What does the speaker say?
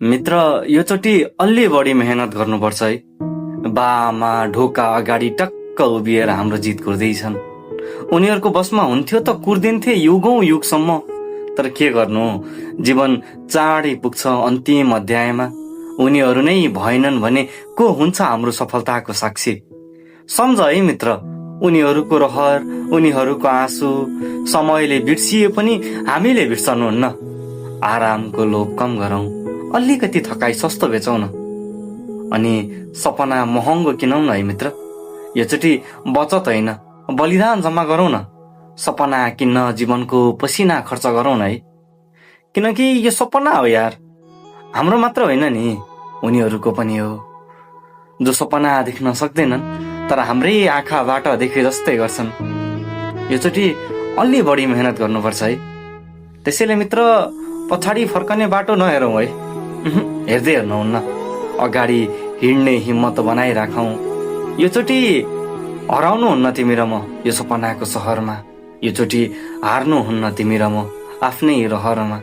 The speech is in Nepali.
मित्र, योचोटि अलि बढी मेहनत गर्नुपर्छ है। बाआमा ढोका अगाडि टक्क उभिएर हाम्रो जित कुर्दैछन्। उनीहरूको बसमा हुन्थ्यो त कुर्दिन्थे युगौं युगसम्म। तर के गर्नु, जीवन चाँडै पुग्छ अन्तिम अध्यायमा। उनीहरू नै भएनन् भने को हुन्छ हाम्रो सफलताको साक्षी? सम्झ है मित्र, उनीहरूको रहर, उनीहरूको आँसु समयले बिर्सिए पनि हामीले बिर्सनुहुन्न। आरामको लोभ कम गरौँ, अलिकति थकाइ सस्तो बेचौँ न, अनि सपना महँगो किनौँ न है मित्र। योचोटि बचत होइन, बलिदान जम्मा गरौँ न। सपना किन्न जीवनको पसिना खर्च गरौँ न है। किनकि यो सपना हो यार, हाम्रो मात्र होइन नि, उनीहरूको पनि हो, जो सपना देख्न सक्दैनन् तर हाम्रै आँखाबाट देखे जस्तै गर्छन्। योचोटि अलि बढी मेहनत गर्नुपर्छ है। त्यसैले मित्र, पछाडि फर्कने बाटो नहेरौँ है। हेर्दै हेर्नुहुन्न, अगाडि हिँड्ने हिम्मत बनाइराखौँ। योचोटि हराउनुहुन्न तिमी र म यो सपनाको सहरमा। योचोटि हार्नुहुन्न तिमी र म आफ्नै रहरमा।